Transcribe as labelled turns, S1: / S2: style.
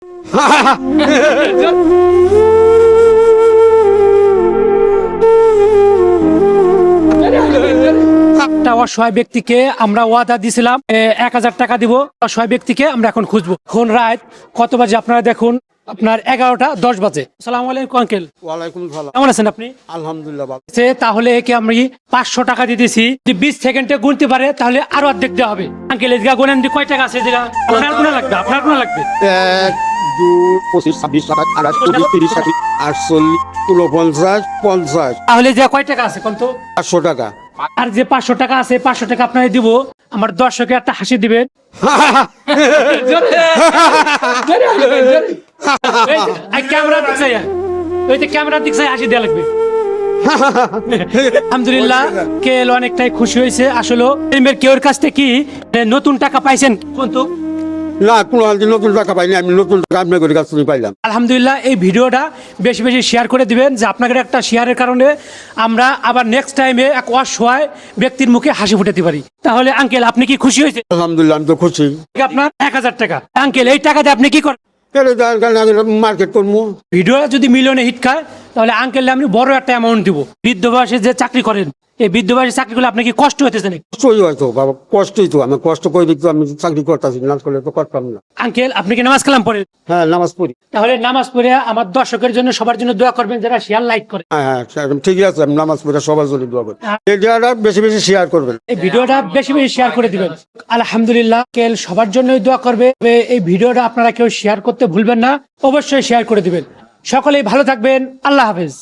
S1: একটা অসহায় ব্যক্তিকে আমরা ওয়াদা দিছিলাম 1000 টাকা দিব। অসহায় ব্যক্তিকে আমরা এখন খুঁজবো। এখন রাত কত বাজে আপনারা দেখুন, আপনার 11:10 বাজে। আসসালামু আলাইকুম আঙ্কেল।
S2: ওয়ালাইকুম সালাম।
S1: কেমন আছেন আপনি?
S2: আলহামদুলিল্লাহ ভালো।
S1: তাহলে একে আমি 500 টাকা দিতেছি। যদি 20 সেকেন্ডে গুনতে পারে তাহলে আরো অর্ধেক দেওয়া হবে। আঙ্কেল এই জায়গা গুনেন, কয় টাকা আছে? আপনার গুণা লাগবে, আপনার গুণা লাগবে।
S2: 1, 2, 25, 26, 27, 28, 29, 30, 38, 49, 50।
S1: তাহলে যে কয় টাকা আছে কোন তো?
S2: 500 টাকা।
S1: আর যে 500 টাকা আছে, 500 টাকা আপনাকে দিব। আমার দর্শকে একটা হাসি দিবেন। ক্যামেরা দিক ওই যে ক্যামেরা দিক হাসি দেওয়া লাগবে। আলহামদুলিল্লাহ, কেল অনেকটাই খুশি হয়েছে। আসলে কেউর কাছ থেকে কি নতুন টাকা পাইছেন কোন তো?
S2: না, কোনো নতুন টাকা পাইনি, আমি নতুন টাকা আপনাদের কাছ থেকে পাইলাম।
S1: আলহামদুলিল্লাহ, এই ভিডিওটা বেশি বেশি শেয়ার করে দিবেন, যে আপনাদের একটা শেয়ারের কারণে আমরা আবার নেক্সট টাইমে এক অসহায় ব্যক্তির মুখে হাসি ফুটাতে পারি। তাহলে আঙ্কেল আপনি কি খুশি হয়েছে?
S2: আলহামদুলিল্লাহ, আমি তো খুশি।
S1: আপনার 1000 টাকা। আঙ্কেল এই টাকা দিয়ে আপনি কি করেন?
S2: মার্কেট করবো।
S1: ভিডিও যদি মিলিয়নে হিট খায় তাহলে আঙ্কেল আমি বড় একটা অ্যামাউন্ট দিব। বৃদ্ধ বয়সে যে চাকরি করেন, এই বৃদ্ধ বয়সে চাকরি করলে আপনি কি কষ্ট হইতেছে নাকি?
S2: কষ্টই হয়তো বাবা, কষ্টই তো। আমি কষ্ট করে দিই তো, আমি চাকরি করতেছি, না করলে তো করতাম না।
S1: আঙ্কেল আপনি কি নামাজ কালাম পড়েন?
S2: হ্যাঁ, নামাজ পড়ি।
S1: তাহলে নামাজ পড়ে আমার দর্শকের জন্য, সবার জন্য দোয়া করবেন যারা শেয়ার লাইক করে।
S2: হ্যাঁ, একদম ঠিকই আছে। আমি নামাজ পড়ে সবার জন্য দোয়া করি। এই ভিডিওটা বেশি বেশি শেয়ার করবেন।
S1: এই ভিডিওটা বেশি বেশি শেয়ার করে দিবেন। আলহামদুলিল্লাহ, কেল সবার জন্যই দোয়া করবে। এই ভিডিওটা আপনারা কেউ শেয়ার করতে ভুলবেন না, অবশ্যই শেয়ার করে দিবেন। সকলেই ভালো থাকবেন। আল্লাহ হাফেজ।